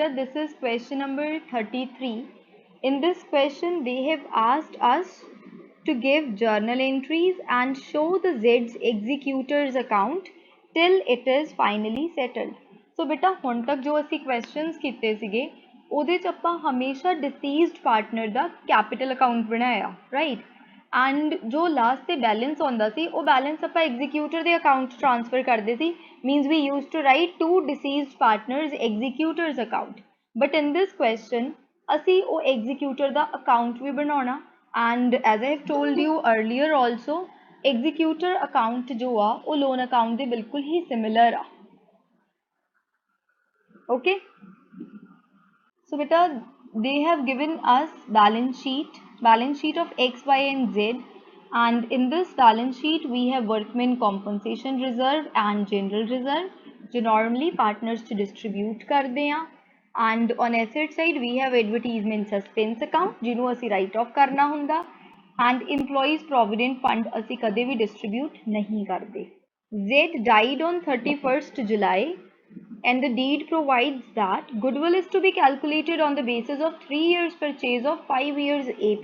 beta, this is question number 33. In this question, they have asked us to give journal entries and show the Z's executor's account till it is finally settled. So beta, ਹੁਣ तक जो ਅਸੀਂ questions ਕੀਤੇ ਸੀਗੇ ਉਹਦੇ ਚ ਆਪਾਂ ਹਮੇਸ਼ਾ deceased partner ਦਾ capital account ਬਣਾਇਆ, right? एंड जो लास्ट से बैलेंस आंदा सी वो बैलेंस ਆਪਾਂ एग्जीक्यूटर ਦੇ ਅਕਾਊਂਟ ट्रांसफर ਕਰਦੇ ਸੀ means we use to write to deceased partners executors account but in this question ਅਸੀਂ ਉਹ एग्जीक्यूटर ਦਾ ਅਕਾਊਂਟ ਵੀ ਬਣਾਉਣਾ and as I have told you earlier also executor account जो आ वो लोन अकाउंट ਦੇ बिल्कुल ही सिमिलर आ okay So beta, they have given us balance sheet of X, Y and Z, and in this balance sheet we have workmen compensation reserve and general reserve जो normally partners to distribute करते हैं and on asset side we have advertisement suspense account जिन्हों असी write off करना हुंदा and employees provident fund असी कदे भी distribute नहीं करते. Z died on 31st July and the deed provides that goodwill is to be calculated on the basis of 3 years purchase of 5 years AP.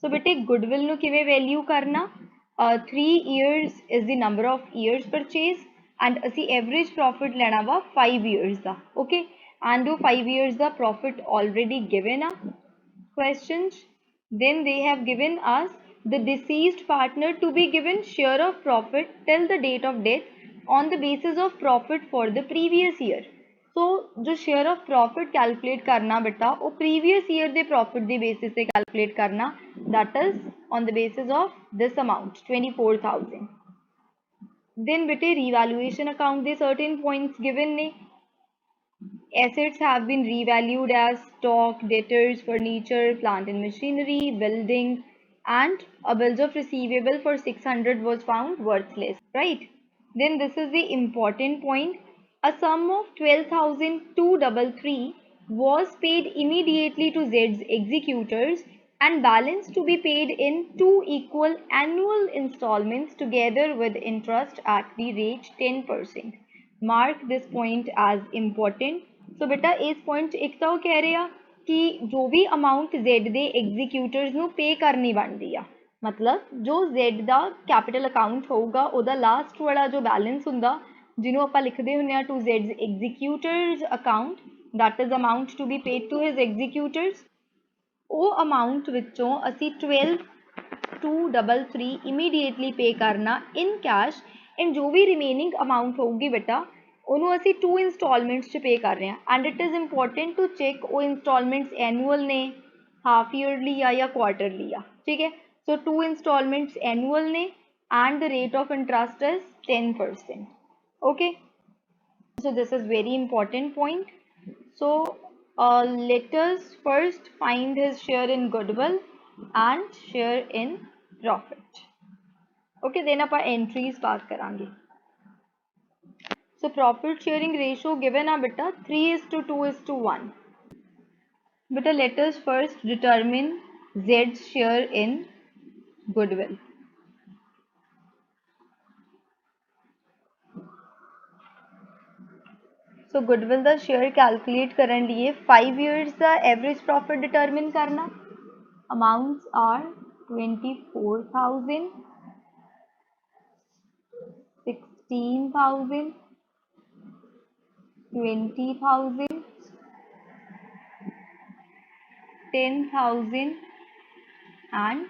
So bete goodwill nu kive value karna 3 years is the number of years purchase and asi average profit lena wa 5 years da okay and 5 years da profit already given a questions. Then they have given us the deceased partner to be given share of profit till the date of death on the basis of profit for the previous year. So जो share of profit calculate करना बेटा वो previous year दे profit दे basis से calculate करना that is on the basis of this amount 24,000. Then बेटे revaluation account दे certain points given ने assets have been revalued as stock, debtors, furniture, plant and machinery, building and a bills of receivable for 600 was found worthless, right? Then this is the important point. A sum of 12,233 was paid immediately to Z's executors and balance to be paid in 2 equal annual installments together with interest at the rate 10%. Mark this point as important. So beta इस point एक तो कह रहे हैं कि जो भी amount Z दे executors ਨੂੰ pay करनी बनती है मतलब जो Z ਦਾ कैपिटल अकाउंट होगा ਉਹਦਾ लास्ट वाला जो बैलेंस ਹੁੰਦਾ ਜਿਹਨੂੰ ਆਪਾਂ ਲਿਖਦੇ ਹੁੰਦੇ ਆ to Z's executors account that is amount to be paid to his executors ਉਹ amount ਵਿੱਚੋਂ ਅਸੀਂ 12,233 immediately pay करना in cash and जो भी remaining amount होगी बेटा ਉਹਨੂੰ ਅਸੀਂ 2 installments ਚ pay ਕਰ ਰਹੇ ਹਾਂ and it is important to check ਉਹ installments annual ਨੇ half yearly या quarterly ਆ ठीक है so 2 installments annual ne and the rate of interest is 10%. Okay. So this is very important point. So let us first find his share in goodwill and share in profit. Okay. Then ਆਪਾਂ entries pass करेंगे. So profit sharing ratio given a beta 3:2:1. Beta let us first determine Z's share in goodwill. So goodwill the share calculate करने लिए 5 years the average profit determine करना amounts are 24,000 16,000 20,000 10,000 and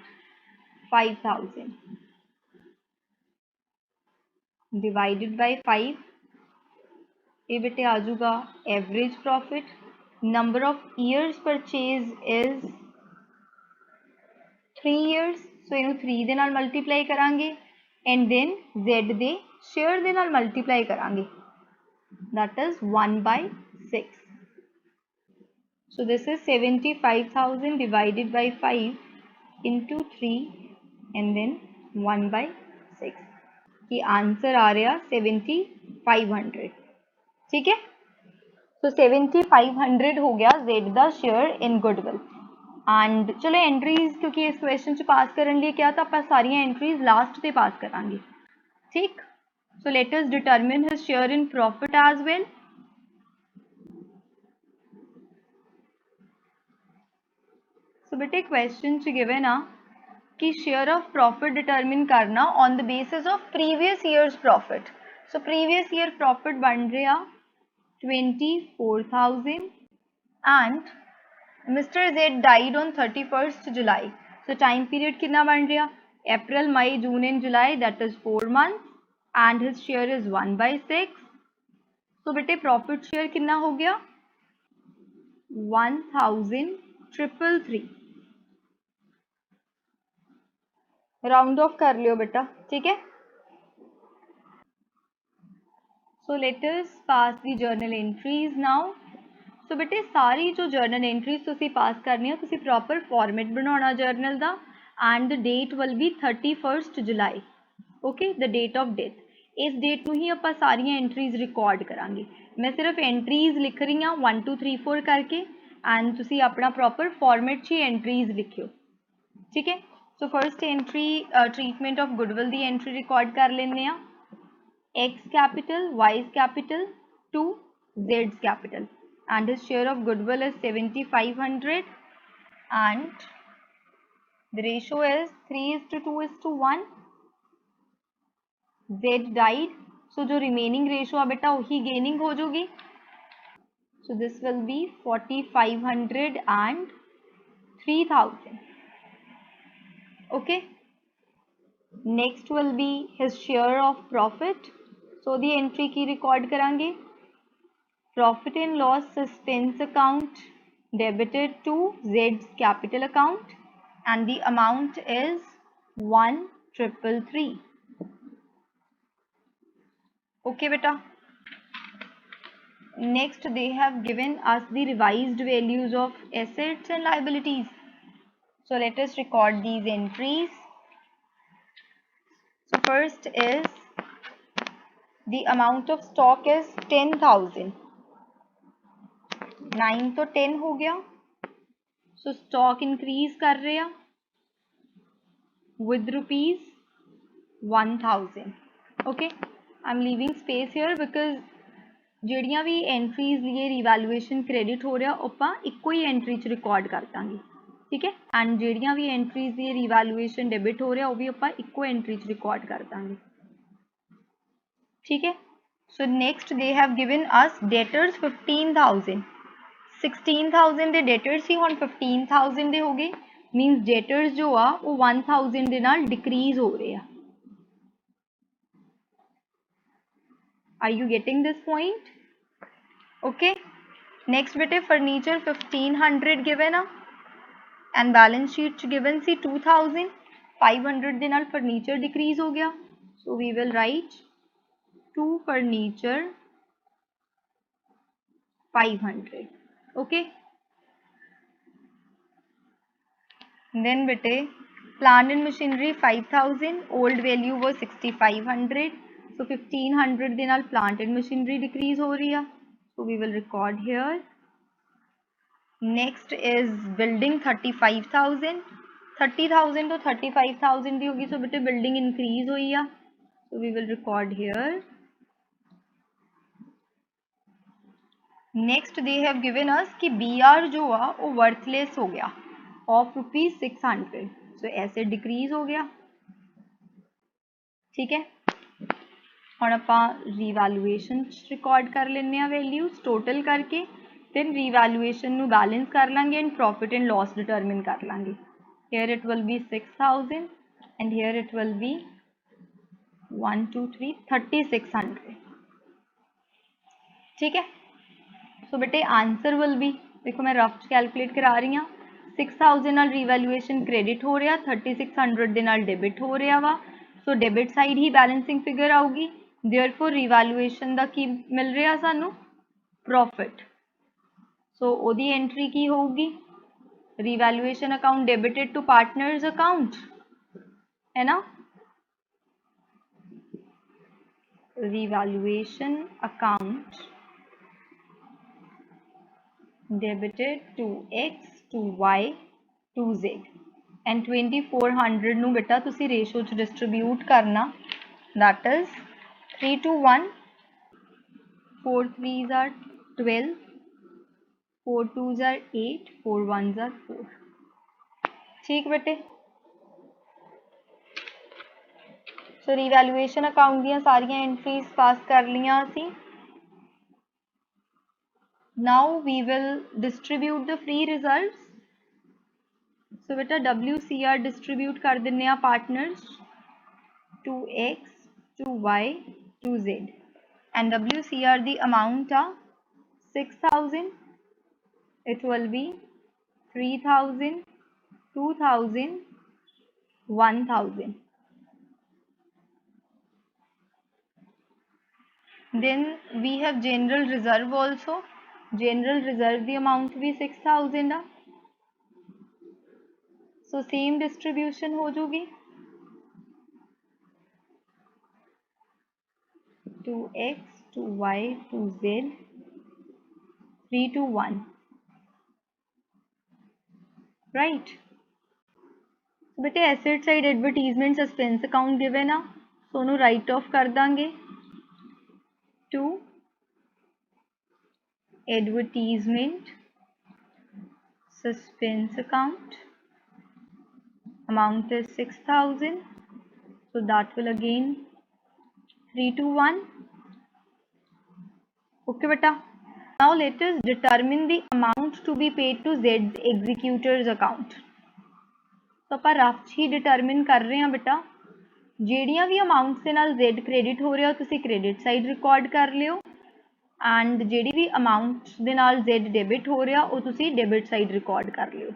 5,000 divided by 5 ये बेटे आ जाऊगा average profit number of years purchase is 3 years so इनू 3 दे नाल मल्टीप्लाई करांगे एंड देन Z दे शेयर दे नाल मल्टीप्लाई करांगे that is 1/6 so this is 75,000 divided by 5 into 3 and then 1/6 की आंसर आ रहा 7,500 ठीक है तो 7,500 हो गया Z दा शेयर इन गुडविल एंड चलो एंट्रीज क्योंकि इस क्वेश्चन से पास करने लिए क्या था आप सारी एंट्रीज लास्ट से पास करांगे ठीक so let us determine his share in profit as well so बेटे क्वेश्चन च गिवन आ कि शेयर ऑफ प्रॉफिट डिटरमिन करना on the basis of previous years profit. So previous year profit बन रहा 24,000 and Mr. Z died on 31st July. So time period कितना बन रहा? April, May, June and July, that is 4 months, and his share is 1/6. So बेटे profit share कितना हो गया? 1,333. Round of कर लियो बेटा, ठीक है। सो लेट अस पास दी जर्नल एंट्रीज नाउ। सो बेटे सारी जो जर्नल एंट्रीज तुसी पास करनी है, तुसी प्रॉपर फॉर्मेट बनाना जर्नल दा, and the date will be 31st July. Okay, the date of death. इस डेट ਨੂੰ ही ਆਪਾਂ ਸਾਰੀਆਂ एंट्रीज रिकॉर्ड करांगे। मैं सिर्फ एंट्रीज लिख रही हाँ 1 2 3 4 करके, एंड तुसी अपना प्रॉपर फॉर्मेट च एंट्रीज लिखियो, ठीक है। So first entry treatment of goodwill the entry record कर लेने आ। X capital, Y's capital to Z's capital, and his share of goodwill is 7,500 and the ratio is 3:2:1. Z died, so जो remaining ratio है बेटा वही gaining हो जाएगी। So this will be 4,500 and 3,000. Okay. Next will be his share of profit. So the entry की record करांगे। Profit and loss suspense account debited to Z's capital account, and the amount is 1,333. Okay beta. Next they have given us the revised values of assets and liabilities. So let us record these entries. So first is the amount of stock is 10,000. 9 तो 10 हो गया, so stock increase कर रहे हैं with ₹1,000. Okay, I'm leaving space here because ਜਿਹੜੀਆਂ ਵੀ entries लिए revaluation credit हो रहा ਆਪਾਂ ਇੱਕੋ ਹੀ एंट्री ਚ रिकॉर्ड कर ਦਾਂਗੇ, ठीक है। एंड ਜਿਹੜੀਆਂ भी एंट्रीज लिए रिवैल्यूएशन डेबिट हो रहा वो भी ਆਪਾਂ ਇੱਕੋ एंट्री ਚ रिकॉर्ड कर ਦਾਂਗੇ, ठीक है। So next they have given us debtors 15,000. 16,000 ਦੇ debtors ਸੀ, ਹੁਣ 15,000 ਦੇ ਹੋ ਗਏ, मीन्स debtors जो आ वो 1,000 ਦੇ ਨਾਲ decrease ਹੋ रहे आ। Are you getting this point? Okay. Next बेटे furniture 1,500 given uh, and balance sheet च given सी 2,000, 500 ਦੇ ਨਾਲ furniture decrease हो गया, so we will write to furniture 500. Okay. Then bete plant and machinery 5,000, old value was 6,500, so 1,500 ਦੇ ਨਾਲ plant and machinery decrease हो रही है, so we will record here. Next is building 35,000, 30,000 to 35,000 दी होगी, so bete building increase हुई है, so we will record here. Next they have given us कि BR जो आ वो worthless हो गया of ₹600, so ऐसे decrease हो गया, ठीक है। ਹੁਣ ਆਪਾਂ revaluation record कर लेने values total करके, then revaluation ਨੂੰ balance कर लांगे and profit and loss determine कर लांगे। Here it will be 6,000 and here it will be 1 2 3 3,600, ठीक है। सो बेटे आंसर विल बी, देखो मैं रफ कैलकुलेट करा रही हाँ, 6,000 नाल रिवैल्यूएशन क्रेडिट हो रहा, 3,600 दे नाल डेबिट हो रहा वा, सो डेबिट साइड ही बैलेंसिंग फिगर आऊगी, देयरफॉर रिवैल्यूएशन दा की मिल रहा सानू प्रॉफिट, सो ओदी एंट्री की होगी revaluation account debited to partners account, है ना, revaluation account debited to X to Y to Z, and 2,400 ਨੂੰ बेटा तुसी रेशो च डिस्ट्रीब्यूट करना, that is 3:1, 4 3s are 12, 4 2s are 8, 4 1s are 4, ठीक बेटे। सो रीवैल्यूएशन अकाउंट दी सारियां एंट्रीज पास कर लियां असी। Now we will distribute the free results. So बेटा WCR डिस्ट्रीब्यूट कर दिन्ने आ partners to X to Y to Z and WCR the amount are 6,000. It will be 3,000, 2,000, 1,000. Then we have general reserve also. General reserve the amount भी 6,000 है. So same distribution हो जाएगी 2x to y to z 3 to 1, right? बेटे asset side advertisement suspense account given आ, so उन्होंने write off कर देंगे to advertisement suspense account. Amount is 6,000, so that will again 3 to 1. Okay beta. Now let us determine the amount to be paid to Z's executor's account. तो ਆਪਾਂ rough ही determine कर रहे हैं बेटा, ਜਿਹੜੀਆਂ ਵੀ ਅਮਾਉਂਟਸ ਦੇ ਨਾਲ Z ਕ੍ਰੈਡਿਟ ਹੋ ਰਿਹਾ ਤੁਸੀਂ ਕ੍ਰੈਡਿਟ ਸਾਈਡ ਰਿਕਾਰਡ ਕਰ ਲਿਓ ਐਂਡ ਜਿਹੜੀ ਵੀ ਅਮਾਉਂਟ ਦੇ ਨਾਲ Z ਡੈਬਿਟ ਹੋ ਰਿਹਾ ਉਹ ਤੁਸੀਂ ਡੈਬਿਟ ਸਾਈਡ ਰਿਕਾਰਡ ਕਰ ਲਿਓ.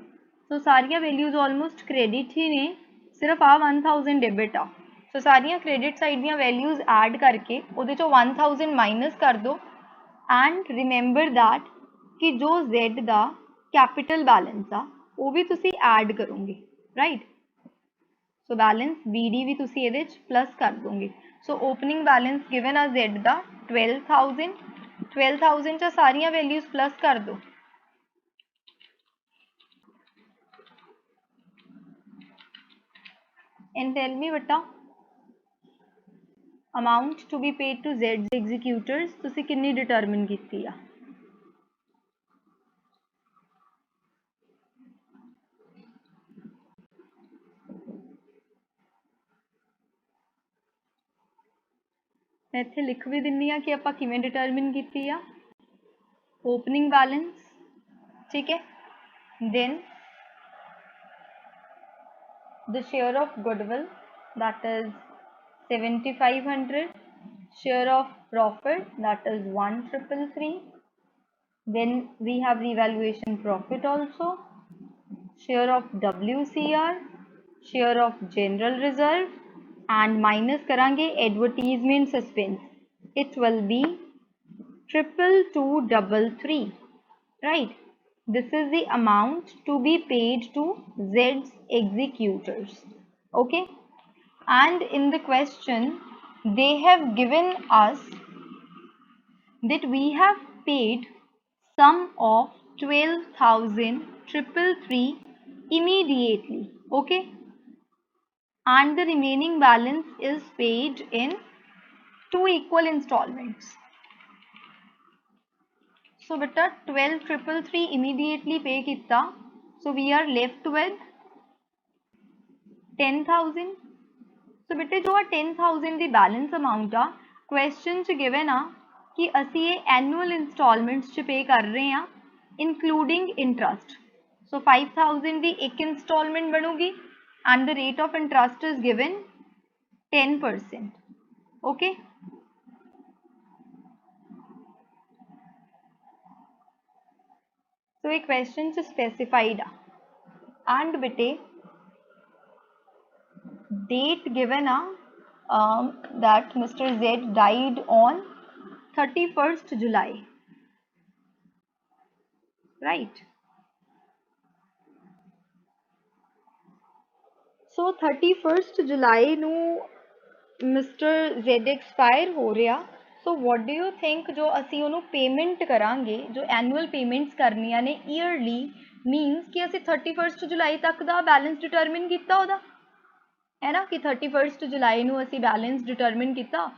ਸੋ ਸਾਰੀਆਂ ਵੈਲਿਊਜ਼ ਆਲਮੋਸਟ ਕ੍ਰੈਡਿਟ ਹੀ ਨੇ, ਸਿਰਫ ਆ 1000 ਡੈਬਿਟ ਆ. ਸੋ ਸਾਰੀਆਂ ਕ੍ਰੈਡਿਟ ਸਾਈਡ ਦੀਆਂ ਵੈਲਿਊਜ਼ ਐਡ ਕਰਕੇ ਉਹਦੇ ਚੋਂ 1000 ਮਾਈਨਸ ਕਰ ਦਿਓ ਐਂਡ ਰਿਮੈਂਬਰ दैट कि जो Z ਦਾ कैपिटल बैलेंस आ वो भी तुसी ऐड करोगे, राइट? सो बैलेंस BD भी तुसी ਇਹਦੇ ਚ प्लस कर दोगे. सो ओपनिंग बैलेंस गिवन आ Z ਦਾ 12,000. 12,000 ਚ ਸਾਰੀਆਂ वैल्यूज प्लस कर दो. And tell me बेटा amount to be paid to Z's executors तुसी कितनी डिटरमिन की आ? मैं इत्थे लिख भी दिन्नी आ कि आपां किवें डिटरमिन की आ. ओपनिंग बैलेंस, ठीक है. Then the share of goodwill that is 7,500, share of profit that is 1,333. Then we have revaluation profit also, share of WCR, share of general reserve and minus karange advertisement suspense. It will be 22233, right? This is the amount to be paid to Z's executors. Okay, and in the question they have given us that we have paid sum of 12,333 immediately. Okay, and the remaining balance is paid in 2 equal installments. So beta 12,333 immediately pay kitta, so we are left with 10,000. So beta जो 10,000 दी balance amount आ question च given आ कि असी ये annual installments च pay कर रहे हैं including interest. So 5,000 दी एक installment बनूगी and the rate of interest is given 10%. Okay. So a question is specified and bete date given that Mr. Z died on 31st July, right? So 31st July nu Mr. Z expire हो रहा. So what do you think जो असी उन्हों payment करांगे, जो annual payments करनिया ने yearly means कि असी 31st जुलाई तक दा balance determine किता होदा है ना कि 31st जुलाई ਨੂੰ ਅਸੀਂ बैलेंस डिटरमिन किया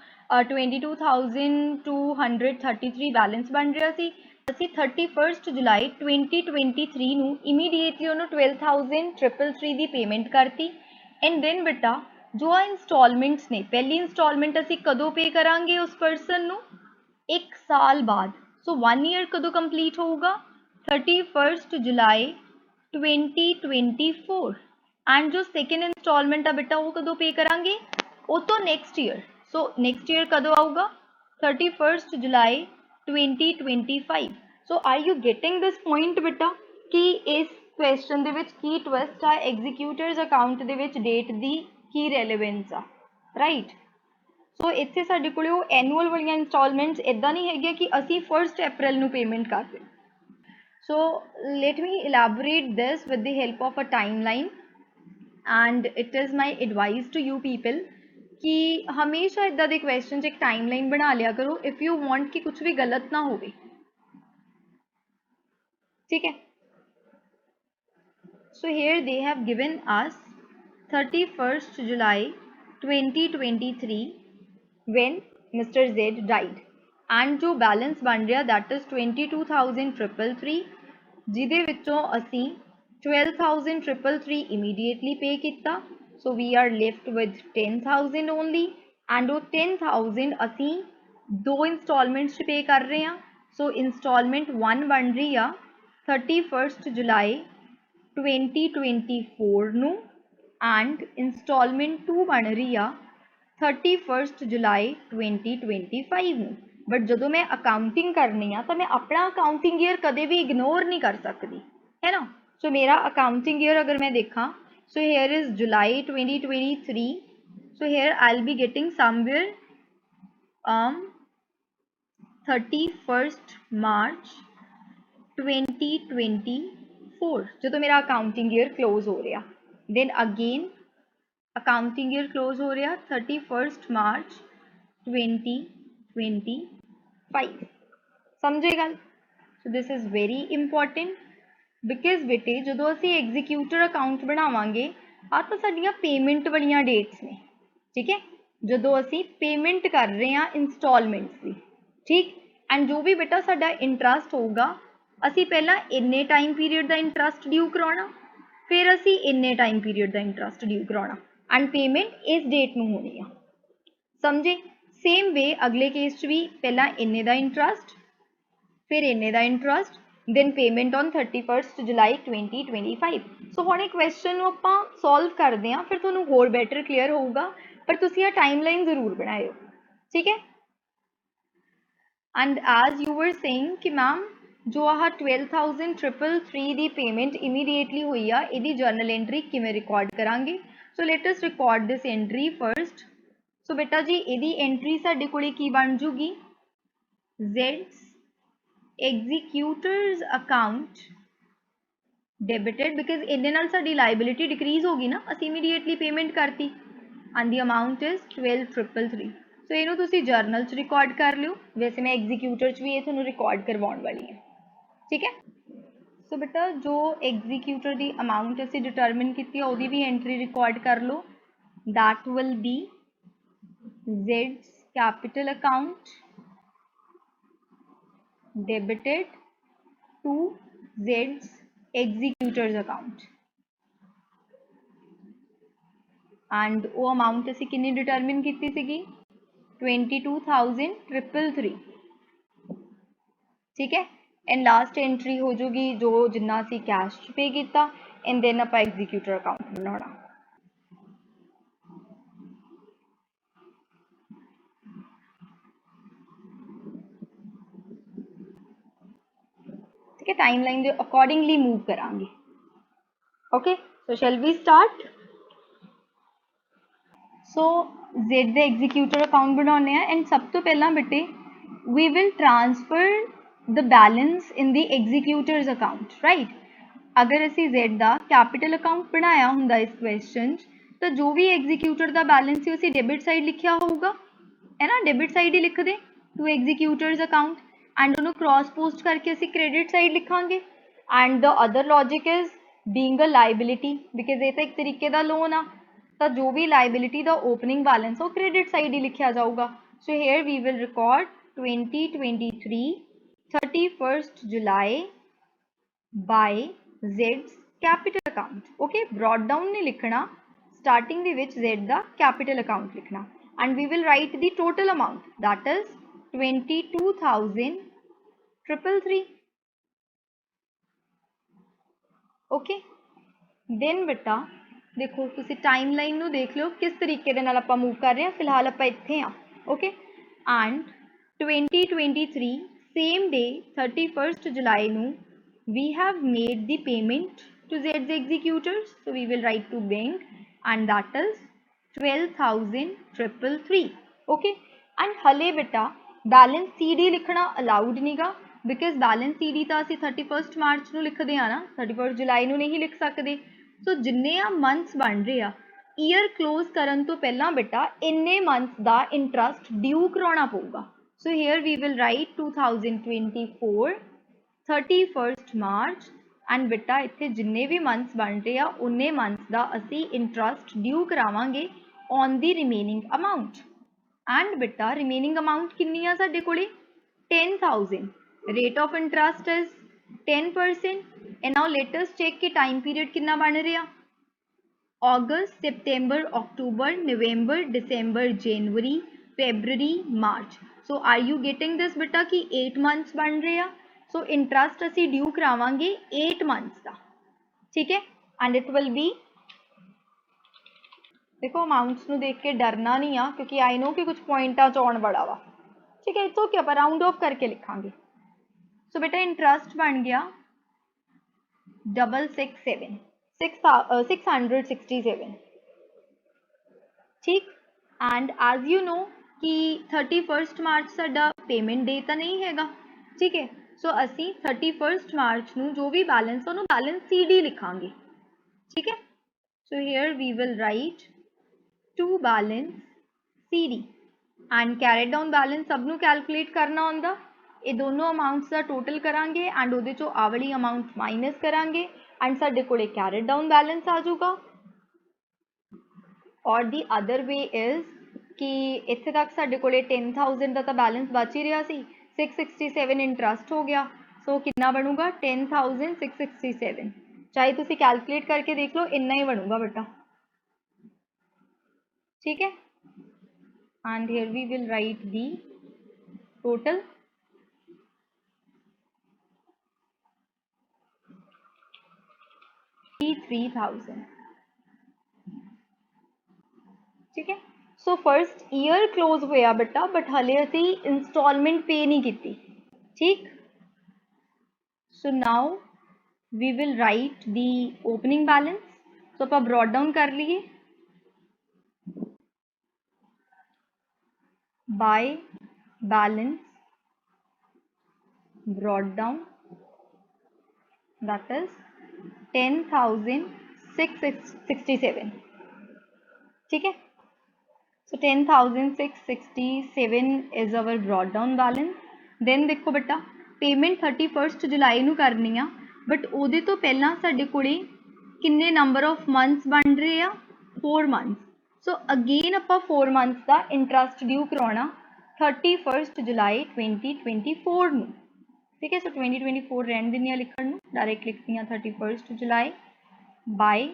22,233 बैलेंस बन रहा सी ਅਸੀਂ 31 ਜੁਲਾਈ 2023 ਨੂੰ ਇਮੀਡੀਏਟਲੀ ਉਹਨੂੰ 12,333 ਦੀ ਪੇਮੈਂਟ ਕਰਤੀ ਐਂਡ ਦੈਨ ਬੇਟਾ ਜੋ ਆ ਇੰਸਟਾਲਮੈਂਟਸ ਨੇ ਪਹਿਲੀ ਇੰਸਟਾਲਮੈਂਟ ਅਸੀਂ ਕਦੋਂ ਪੇ ਕਰਾਂਗੇ ਉਸ ਪਰਸਨ ਨੂੰ 1 ਸਾਲ ਬਾਅਦ ਸੋ 1 ਈਅਰ ਕਦੋਂ ਕੰਪਲੀਟ ਹੋਊਗਾ 31 ਜੁਲਾਈ 2024 ਐਂਡ ਜੋ ਸੈਕਿੰਡ ਇੰਸਟਾਲਮੈਂਟ ਆ ਬੇਟਾ ਉਹ ਕਦੋਂ ਪੇ ਕਰਾਂਗੇ ਉਹ ਤੋਂ next year so next year ਕਦੋਂ ਆਊਗਾ 31 ਜੁਲਾਈ 2025 so are you getting this point ਬੇਟਾ ਕਿ ਇਸ ਕੁਐਸਚਨ ਦੇ ਵਿੱਚ ਕੀ ਟਵਿਸਟ ਆ ਐਗਜ਼ੀਕਿਊਟਰਸ ਅਕਾਊਂਟ ਦੇ ਵਿੱਚ ਡੇਟ ਦੀ ਕੀ ਰੈਲੇਵੈਂਸ ਆ ਰਾਈਟ ਸੋ ਇੱਥੇ ਸਾਡੇ ਕੋਲ ਉਹ ਐਨੂਅਲ ਵਾਲੀਆਂ ਇੰਸਟਾਲਮੈਂਟਸ ਇਦਾਂ ਨਹੀਂ ਹੈਗੀਆਂ ਕਿ ਅਸੀਂ 1 ਅਪ੍ਰੈਲ ਨੂੰ ਪੇਮੈਂਟ ਕਰਦੇ so let me elaborate this with the help of a timeline and it is my advice to you people कि हमेशा इदा के क्वेश्चन एक टाइमलाइन बना लिया करो इफ यू वांट कि कुछ भी गलत ना हो ठीक है so hair they have given us 31 July 2023 when mister Z died and जो बैलेंस बन रहा दैट इज 22,333 जिहदे विचों असी 12,333 इमीडिएटली पे किया so we are left with 10,000 only and वो 10,000 असी दो इंस्टॉलमेंट्स पे कर रहे हैं so इंस्टॉलमेंट 1 बन रही है 31 जुलाई 2024 नू and इंस्टॉलमेंट 2 बन रही है 31 जुलाई 2025 नू बट जो मैं अकाउंटिंग करनी है तो मैं अपना अकाउंटिंग ईयर कदे भी इग्नोर नहीं कर सकती है ना सो मेरा अकाउंटिंग ईयर अगर मैं देखा so here is July 2023 so here I'll be getting somewhere 31st March 2024 जो मेरा अकाउंटिंग ईयर क्लोज हो रहा then again accounting year close हो रहा 31st March 2025 समझे गल so this is very important because बेटे जो असी एग्जीक्यूटर अकाउंट बनावांगे आ तो साडियां पेमेंट वालियां डेट्स ने ठीक है जो असी पेमेंट कर रहे हैं इंस्टॉलमेंट्स की ठीक एंड जो भी बेटा साडा इंटरस्ट होगा असी पहला इन्ने टाइम पीरियड का इंटरस्ट ड्यू कराना फिर असी इन्ने टाइम पीरियड का इंटरस्ट ड्यू कराना एंड पेमेंट इस डेट में होनी है समझे सेम वे अगले केस च भी पहला इन्ने का इंटरस्ट फिर इन्ने का interest then payment on 31st July 2025 सो हुण इह क्वेश्चन नूं आपां सॉल्व करदे हां फिर तुहानूं होर बैटर क्लीयर होऊगा पर तुसीं इह टाइमलाइन जरूर बनाइओ ठीक है and as you were saying कि मैम जो आह 12,333 दी पेमेंट इमीडिएटली हुई आ इहदी जर्नल एंट्री किवें रिकॉर्ड करांगे so let us record this entry first so बेटा जी इहदी एंट्री साडे कोले की बन जूगी Z's executors account debited because इन्ने नाल साडी लाइबिलिटी डिक्रीज होगी ना असी इमीडिएटली पेमेंट करती and the amount is 12,333 so इनू तुसी जर्नल च रिकॉर्ड कर लियो वैसे मैं एग्जीक्यूटर च भी ये तुहानू रिकॉर्ड करवाउण वाली है ठीक है सो बेटा जो एग्जीक्यूटर दी अमाउंट असी डिटरमिन कीती है ओदी भी एंट्री रिकॉर्ड कर लो that will be Z's capital account debited to Z's executors account and वो amount असी कितनी determine की थी 22,333 ठीक है एंड लास्ट एंट्री हो जाएगी जो जिन्ना असी कैश पे किया एंड देन आप एग्जीक्यूटर अकाउंट बनाना ठीक है टाइमलाइन जो अकॉर्डिंगली मूव करांगे okay so shall we start so Z दे एग्जीक्यूटर अकाउंट बनाने हैं एंड सब तो पहला बेटे we will transfer the balance in the executors account right अगर असी जेड का कैपिटल अकाउंट बनाया हुंदा इस क्वेश्चन तो जो भी एग्जीक्यूटर का बैलेंस है उसी डेबिट साइड लिखा होगा है ना डेबिट साइड ही लिख दे टू एग्जीक्यूटर्स अकाउंट एंड उन्होंने क्रॉस पोस्ट करके असी क्रेडिट साइड लिखांगे and the other logic is being a liability because ये तो एक तरीके का लोन आ तो जो भी लाइबिलिटी का ओपनिंग बैलेंस वो क्रेडिट साइड ही लिखा जाऊगा so here we will record 2023 31st July by Z's capital account. Okay, brought down नहीं लिखना, starting the which Z the capital account लिखना, and we will write the total amount, that is 22,333. Okay, then बेटा देखो तुसी timeline ਨੂੰ देख लो किस तरीके ਦੇ ਨਾਲ ਆਪਾਂ मूव कर रहे हैं, फिलहाल ਆਪਾਂ ਇੱਥੇ ਆ. Okay, and 2023 same day 31st July ਨੂੰ we have made the payment to Z's executors, so we will write to bank and that is 12,333. Okay, and हले बेटा बैलेंस CD लिखना अलाउड नहींगा, बिकॉज बैलेंस CD ਤਾਂ ਅਸੀਂ 31st March ਨੂੰ ਲਿਖਦੇ ਆ ਨਾ, 31st ਜੁਲਾਈ ਨੂੰ ਨਹੀਂ ਲਿਖ ਸਕਦੇ. ਸੋ ਜਿੰਨੇ ਆ ਮੰਥਸ ਬਣ ਰਹੇ ਆ ਈਅਰ ਕਲੋਜ਼ ਕਰਨ ਤੋਂ ਪਹਿਲਾਂ ਬੇਟਾ ਇੰਨੇ ਮੰਥਸ ਦਾ ਇੰਟਰਸਟ ਡਿਊ ਕਰਾਉਣਾ ਪਊਗਾ. So here we will write 2024 31st March and ਬੇਟਾ ਇੱਥੇ ਜਿੰਨੇ ਵੀ ਮੰਥਸ ਬਣ ਰਹੇ ਆ ਉਨੇ ਮੰਥਸ ਦਾ ਅਸੀਂ ਇੰਟਰਸਟ ਡਿਊ ਕਰਾਵਾਂਗੇ on the remaining amount. And ਬੇਟਾ ਰਿਮੇਨਿੰਗ ਅਮਾਊਂਟ ਕਿੰਨੀ ਆ ਸਾਡੇ ਕੋਲੇ 10,000. rate of interest is 10%. and now let us check कि time period कितना बन रहा. August, September, October, November, December, January, February, March. So are you getting this बेटा कि 8 months बन रहे हैं. So interest असी due करावांगे 8 months का. ठीक है, and it will be, देखो अमाउंट्स ਨੂੰ देख के डरना नहीं आ, क्योंकि आई नो कि कुछ पॉइंटा च आउण बड़ा वा. ठीक है, इट्स ओके, ਆਪਾਂ राउंड ऑफ करके लिखांगे. सो बेटा इंटरस्ट बन गया 667. ठीक, एंड एज यू नो कि 31st मार्च साडा पेमेंट डे तो नहीं हैगा. ठीक है, सो असी 31st मार्च ਨੂੰ जो भी बैलेंस ਉਹਨੂੰ बैलेंस CD लिखांगे. ठीक है, so here we will write to balance CD and carry down balance सब ਨੂੰ कैलकुलेट करना ਹੁੰਦਾ. ये दोनों अमाउंट्स का टोटल करांगे एंड उहदे चों आ वाली अमाउंट माइनस करांगे एंड साडे कोले कैरेड डाउन बैलेंस आ जाऊगा. और दी अदर वे इज कि इत्थे तक साडे कोले 10,000 का तो बैलेंस बच ही रहा सी, 667 इंटरस्ट हो गया. सो कितना बनूगा 10,667. चाहे तुसी कैलकुलेट करके देख लो, इन्ना ही बनूगा बेटा. ठीक है, and here we will write the total. ठीक है, सो फर्स्ट ईयर क्लोज होया बेटा, बट हले असी इंस्टॉलमेंट पे नहीं की. ठीक, so now we will write the opening balance. So आप ब्रॉड डाउन कर लिए by balance brought down, that is 10,667. ठीक है, so 10,667 is our brought down balance. then देखो बेटा पेमेंट 31st जुलाई ਨੂੰ करनी आ, बट ਉਹਦੇ ਤੋਂ ਪਹਿਲਾਂ ਸਾਡੇ ਕੋਲੇ किन्ने नंबर ऑफ मंथ्स बन रहे आ 4 मंथ्स. सो अगेन ਆਪਾਂ 4 मंथ्स का इंटरस्ट ड्यू कराना 31st जुलाई 2024 ਨੂੰ. ठीक है, सो 2024 रहन दिनिया लिखण नूं, डायरेक्ट लिखती 31st July bye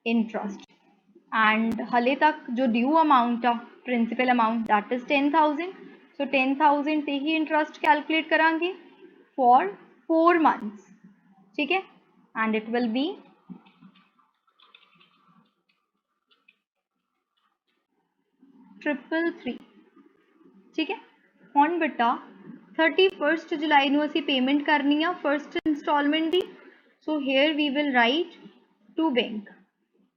interest. And हले तक जो ड्यू अमाउंट आ principal amount that is 10,000. So 10,000 से ही इंटरस्ट कैलकुलेट करांगे फॉर 4 मंथ्स. ठीक है, एंड इट विल बी 333. ठीक है, हुण बेटा 31st जुलाई ਨੂੰ ਅਸੀਂ पेमेंट करनी आ फर्स्ट इंस्टॉलमेंट दी. So here we will write to bank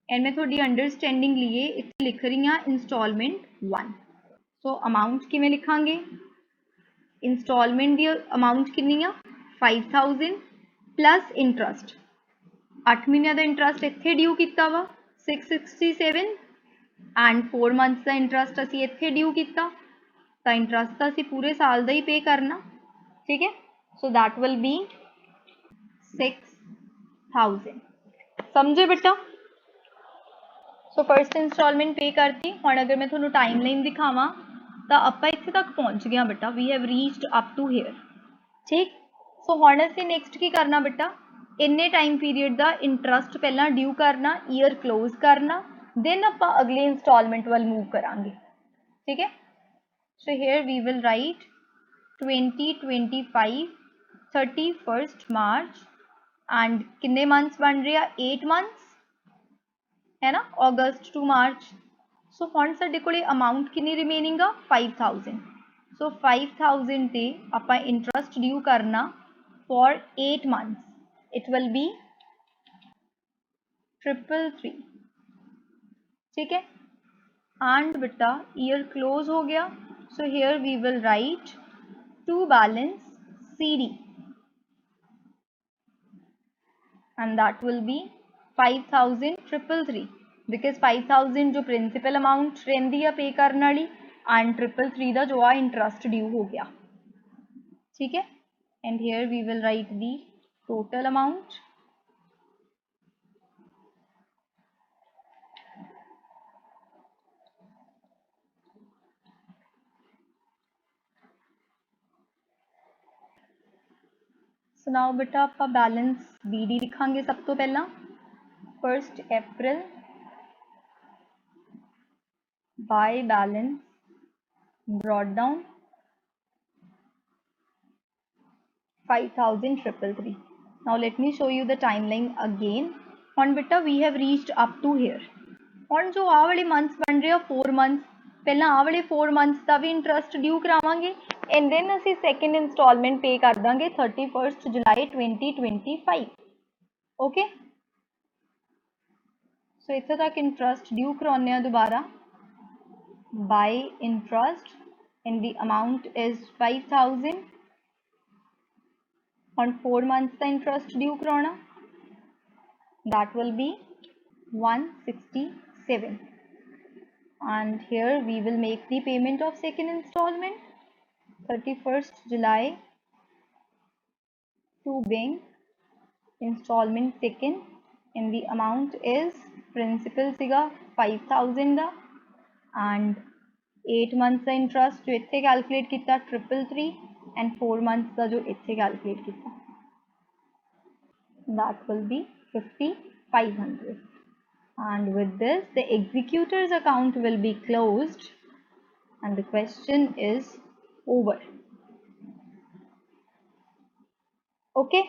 and मैं थोड़ी अंडरस्टैंडिंग लिए इत्थे लिख रही हाँ इंस्टॉलमेंट 1. सो अमाउंट किवें लिखांगे, इंस्टॉलमेंट दी अमाउंट कितनी आ 5,000 प्लस इंटरस्ट 8 महीनों का इंटरस्ट इत्थे ड्यू किया वा 667 एंड 4 मंथ्स का इंटरस्ट असी इत्थे ड्यू किया, तो इंटरस्ट तो असी पूरे साल का ही पे करना. ठीक है, सो दैट विल बी 6,000. समझे बेटा. सो फर्स्ट इंस्टॉलमेंट पे करती. हुण अगर मैं थोड़ा टाइम लाइन दिखावा तो आप इत्थे तक पहुँच गया बेटा. We have reached up to here. ठीक। सो हुण असीं नैक्सट की करना बेटा, इन्ने टाइम पीरियड का इंटरस्ट पहला ड्यू करना, ईयर क्लोज करना, देन आपां अगले इंस्टॉलमेंट वाल मूव करांगे। ठीक है। So here we will write 2025 31 March and किन्ने मंथ्स बन रहे हैं, 8 मंथ्स है ना, अगस्त टू मार्च। सो हुण साडे कोले अमाउंट कितनी रिमेनिंग आ, 5000। सो 5000 ते आपां इंटरस्ट ड्यू करना for 8 months, it will be 333। ठीक है। एंड बेटा ईयर क्लोज हो गया, so here we will write to balance CD and that will be 5333 because 5000 जो प्रिंसिपल अमाउंट रही है पे करने वाली एंड 333 का जो आ इंटरस्ट ड्यू हो गया। ठीक है। And here we will write the total amount. So now बेटा आप बैलेंस BD लिखांगे सब तो पहला 1 April by balance brought down 5333। Now let me show you the timeline again. On beta we have reached up to here. On जो आ वाले months बन रहे हैं 4 months, पहला आ वाले 4 months का भी इंटरस्ट ड्यू करावांगे एंड देन असी सेकंड इंस्टॉलमेंट पे कर देंगे 31 जुलाई 2025। ओके। सो इत्थे तक इंटरस्ट ड्यू कराने हैं दोबारा by interest and the amount is 5000 on 4 months the interest due कराना, that will be 167 and here we will make the payment of second installment 31st July to bank installment second and the amount is principal सिगा 5000 दा and 8 months का interest जो इत्थे calculate किया 333 and 4 months का जो इत्थे calculate किया that will be 5500 and with this the executor's account will be closed and the question is over. Okay.